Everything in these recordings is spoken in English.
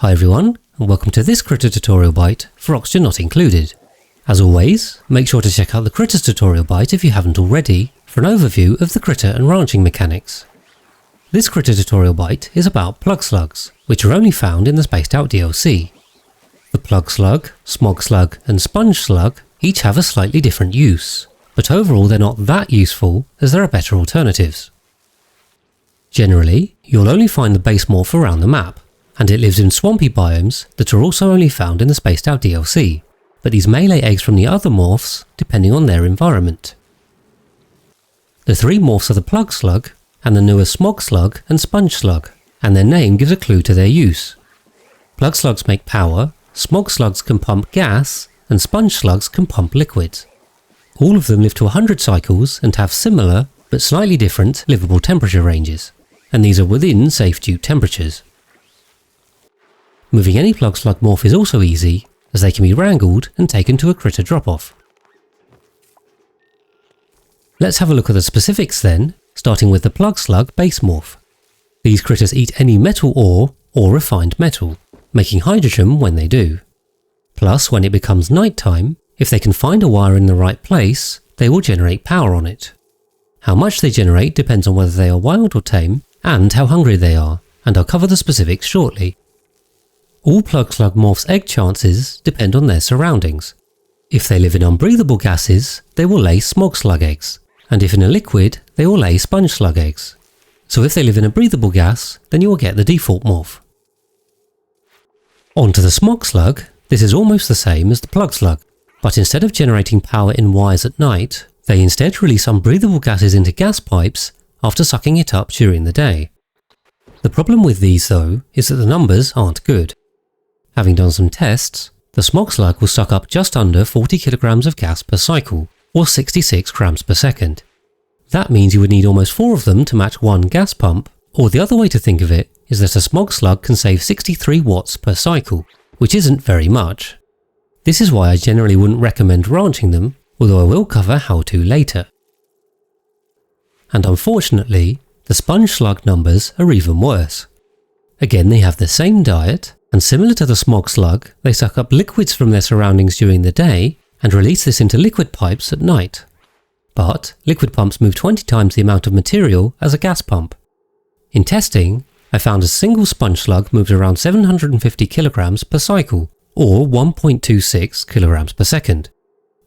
Hi everyone, and welcome to this Critter Tutorial Byte for Oxygen Not Included. As always, make sure to check out the Critters Tutorial Byte if you haven't already for an overview of the critter and ranching mechanics. This Critter Tutorial Byte is about plug slugs, which are only found in the Spaced Out DLC. The plug slug, smog slug and sponge slug each have a slightly different use, but overall they're not that useful as there are better alternatives. Generally, you'll only find the base morph around the map, and it lives in swampy biomes that are also only found in the Spaced Out DLC, but these may lay eggs from the other morphs depending on their environment. The three morphs are the plug slug, and the newer smog slug and sponge slug, and their name gives a clue to their use. Plug slugs make power, smog slugs can pump gas, and sponge slugs can pump liquids. All of them live to 100 cycles and have similar, but slightly different, livable temperature ranges, and these are within safe dew temperatures. Moving any plug slug morph is also easy, as they can be wrangled and taken to a critter drop-off. Let's have a look at the specifics then, starting with the plug slug base morph. These critters eat any metal ore or refined metal, making hydrogen when they do. Plus, when it becomes night time, if they can find a wire in the right place, they will generate power on it. How much they generate depends on whether they are wild or tame, and how hungry they are, and I'll cover the specifics shortly. All plug slug morphs' egg chances depend on their surroundings. If they live in unbreathable gases, they will lay smog slug eggs, and if in a liquid, they will lay sponge slug eggs. So if they live in a breathable gas, then you will get the default morph. On to the smog slug. This is almost the same as the plug slug, but instead of generating power in wires at night, they instead release unbreathable gases into gas pipes after sucking it up during the day. The problem with these though is that the numbers aren't good. Having done some tests, the smog slug will suck up just under 40 kilograms of gas per cycle, or 66 grams per second. That means you would need almost 4 of them to match one gas pump, or the other way to think of it is that a smog slug can save 63 watts per cycle, which isn't very much. This is why I generally wouldn't recommend ranching them, although I will cover how to later. And unfortunately, the sponge slug numbers are even worse. Again, they have the same diet, and similar to the smog slug, they suck up liquids from their surroundings during the day and release this into liquid pipes at night. But liquid pumps move 20 times the amount of material as a gas pump. In testing, I found a single sponge slug moved around 750 kilograms per cycle, or 1.26 kilograms per second.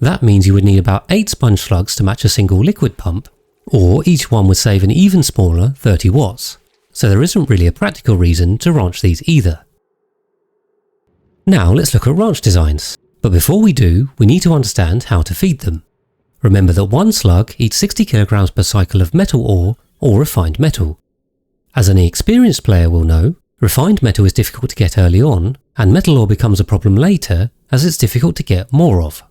That means you would need about 8 sponge slugs to match a single liquid pump, or each one would save an even smaller 30 watts. So there isn't really a practical reason to ranch these either. Now let's look at ranch designs, but before we do, we need to understand how to feed them. Remember that one slug eats 60 kilograms per cycle of metal ore or refined metal. As any experienced player will know, refined metal is difficult to get early on, and metal ore becomes a problem later as it's difficult to get more of.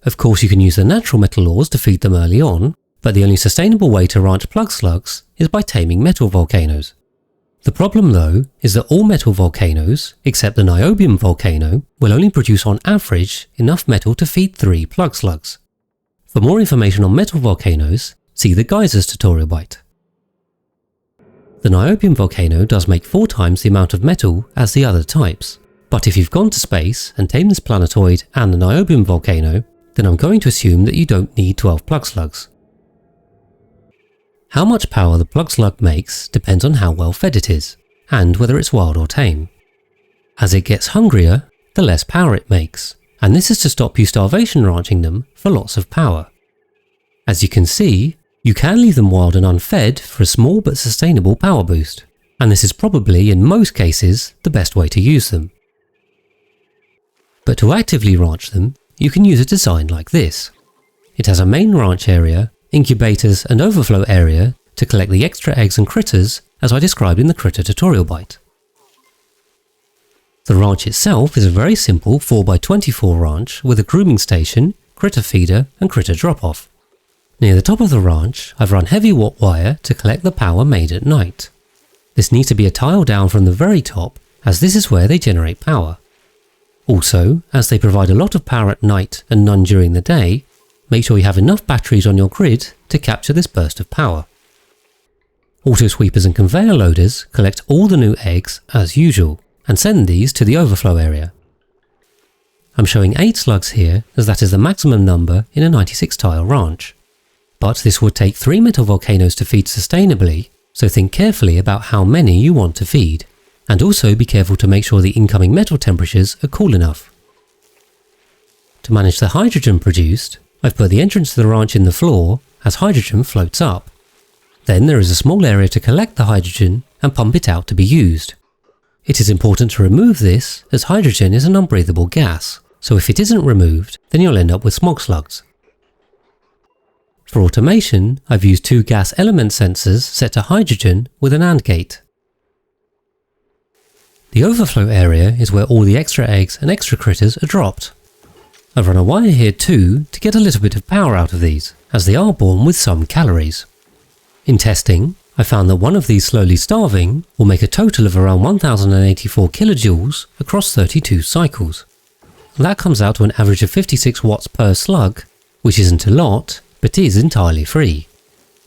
Of course you can use the natural metal ores to feed them early on, but the only sustainable way to ranch plug slugs is by taming metal volcanoes. The problem though is that all metal volcanoes, except the niobium volcano, will only produce on average enough metal to feed 3 plug slugs. For more information on metal volcanoes, see the geysers tutorial byte. The niobium volcano does make 4 times the amount of metal as the other types, but if you've gone to space and tamed this planetoid and the niobium volcano, then I'm going to assume that you don't need 12 plug slugs. How much power the plug slug makes depends on how well fed it is, and whether it's wild or tame. As it gets hungrier, the less power it makes, and this is to stop you starvation ranching them for lots of power. As you can see, you can leave them wild and unfed for a small but sustainable power boost, and this is probably in most cases the best way to use them. But to actively ranch them, you can use a design like this. It has a main ranch area, incubators and overflow area to collect the extra eggs and critters as I described in the Critter Tutorial Byte. The ranch itself is a very simple 4x24 ranch with a grooming station, critter feeder and critter drop-off. Near the top of the ranch, I've run heavy watt wire to collect the power made at night. This needs to be a tile down from the very top, as this is where they generate power. Also, as they provide a lot of power at night and none during the day, make sure you have enough batteries on your grid to capture this burst of power. Auto sweepers and conveyor loaders collect all the new eggs as usual, and send these to the overflow area. I'm showing 8 slugs here as that is the maximum number in a 96 tile ranch. But this would take 3 metal volcanoes to feed sustainably, so think carefully about how many you want to feed, and also be careful to make sure the incoming metal temperatures are cool enough. To manage the hydrogen produced, I've put the entrance to the ranch in the floor as hydrogen floats up. Then there is a small area to collect the hydrogen and pump it out to be used. It is important to remove this as hydrogen is an unbreathable gas, so if it isn't removed, then you'll end up with smog slugs. For automation, I've used 2 gas element sensors set to hydrogen with an AND gate. The overflow area is where all the extra eggs and extra critters are dropped. I've run a wire here too to get a little bit of power out of these, as they are born with some calories. In testing, I found that one of these slowly starving will make a total of around 1084 kilojoules across 32 cycles. That comes out to an average of 56 watts per slug, which isn't a lot, but is entirely free.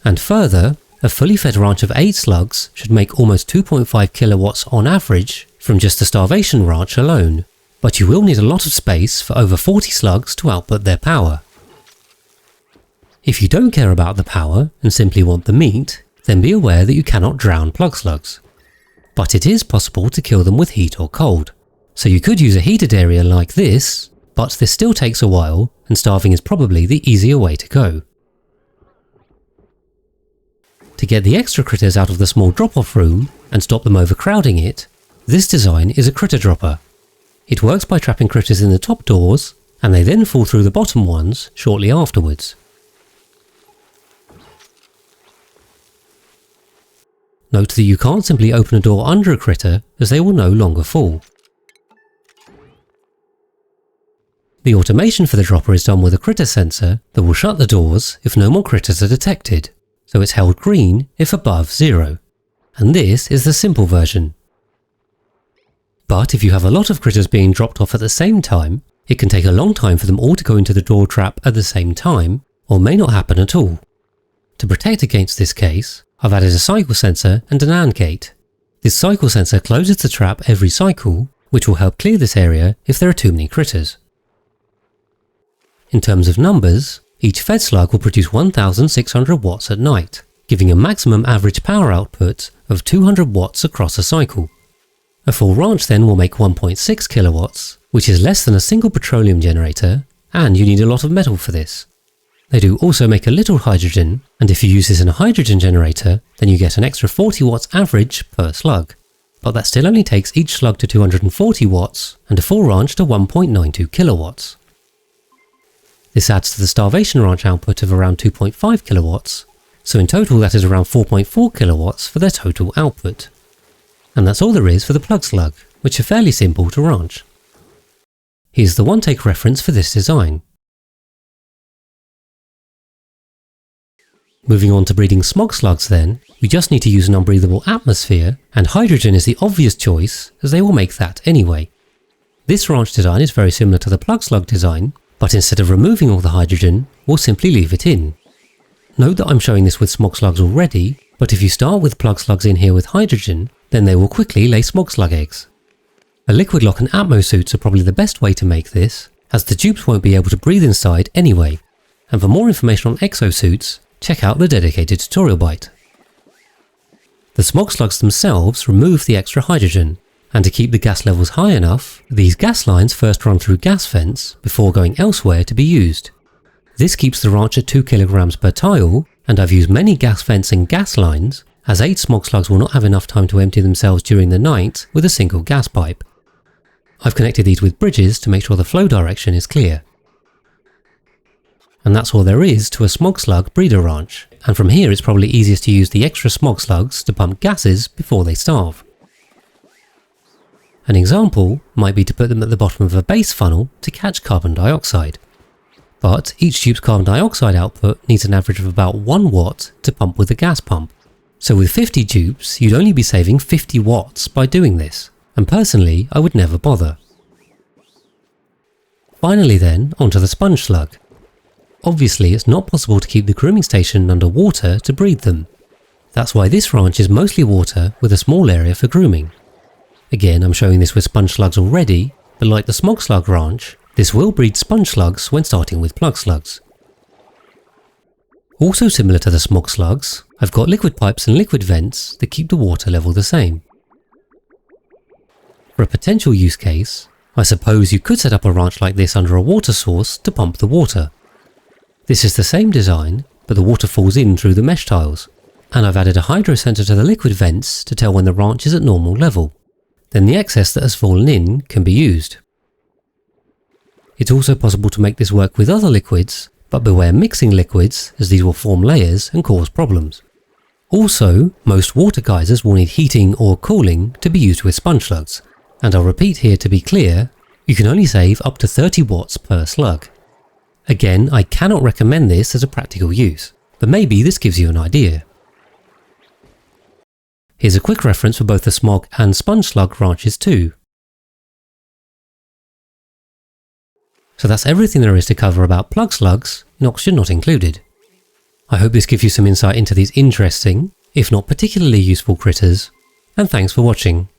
And further, a fully fed ranch of 8 slugs should make almost 2.5 kilowatts on average from just the starvation ranch alone, but you will need a lot of space for over 40 slugs to output their power. If you don't care about the power and simply want the meat, then be aware that you cannot drown plug slugs. But it is possible to kill them with heat or cold, so you could use a heated area like this, but this still takes a while and starving is probably the easier way to go. To get the extra critters out of the small drop-off room and stop them overcrowding it, this design is a critter dropper. It works by trapping critters in the top doors, and they then fall through the bottom ones shortly afterwards. Note that you can't simply open a door under a critter as they will no longer fall. The automation for the dropper is done with a critter sensor that will shut the doors if no more critters are detected, so it's held green if above 0. And this is the simple version. But if you have a lot of critters being dropped off at the same time, it can take a long time for them all to go into the door trap at the same time, or may not happen at all. To protect against this case, I've added a cycle sensor and an AND gate. This cycle sensor closes the trap every cycle, which will help clear this area if there are too many critters. In terms of numbers, each fed slug will produce 1600 watts at night, giving a maximum average power output of 200 watts across a cycle. A full ranch then will make 1.6 kilowatts, which is less than a single petroleum generator, and you need a lot of metal for this. They do also make a little hydrogen, and if you use this in a hydrogen generator, then you get an extra 40 watts average per slug. But that still only takes each slug to 240 watts, and a full ranch to 1.92 kilowatts. This adds to the starvation ranch output of around 2.5 kilowatts, so in total that is around 4.4 kilowatts for their total output. And that's all there is for the plug slug, which are fairly simple to ranch. Here's the one-take reference for this design. Moving on to breeding smog slugs then, we just need to use an unbreathable atmosphere, and hydrogen is the obvious choice as they will make that anyway. This ranch design is very similar to the plug slug design, but instead of removing all the hydrogen, we'll simply leave it in. Note that I'm showing this with smog slugs already, but if you start with plug slugs in here with hydrogen, then they will quickly lay smog slug eggs. A liquid lock and atmo suits are probably the best way to make this, as the dupes won't be able to breathe inside anyway. And for more information on exosuits, check out the dedicated tutorial bite. The smog slugs themselves remove the extra hydrogen, and to keep the gas levels high enough, these gas lines first run through gas vents before going elsewhere to be used. This keeps the ranch at 2 kilograms per tile, and I've used many gas vents and gas lines, as 8 smog slugs will not have enough time to empty themselves during the night with a single gas pipe. I've connected these with bridges to make sure the flow direction is clear. And that's all there is to a smog slug breeder ranch, and from here it's probably easiest to use the extra smog slugs to pump gases before they starve. An example might be to put them at the bottom of a base funnel to catch carbon dioxide. But each tube's carbon dioxide output needs an average of about 1 watt to pump with a gas pump. So with 50 tubes, you'd only be saving 50 watts by doing this, and personally I would never bother. Finally then, onto the sponge slug. Obviously it's not possible to keep the grooming station under water to breed them. That's why this ranch is mostly water with a small area for grooming. Again, I'm showing this with sponge slugs already, but like the smog slug ranch, this will breed sponge slugs when starting with plug slugs. Also similar to the smog slugs, I've got liquid pipes and liquid vents that keep the water level the same. For a potential use case, I suppose you could set up a ranch like this under a water source to pump the water. This is the same design, but the water falls in through the mesh tiles, and I've added a hydro sensor to the liquid vents to tell when the ranch is at normal level. Then the excess that has fallen in can be used. It's also possible to make this work with other liquids, but beware mixing liquids as these will form layers and cause problems. Also, most water geysers will need heating or cooling to be used with sponge slugs, and I'll repeat here to be clear, you can only save up to 30 watts per slug. Again, I cannot recommend this as a practical use, but maybe this gives you an idea. Here's a quick reference for both the smog and sponge slug ranches too. So that's everything there is to cover about plug slugs, in oxygen not included. I hope this gives you some insight into these interesting, if not particularly useful critters, and thanks for watching.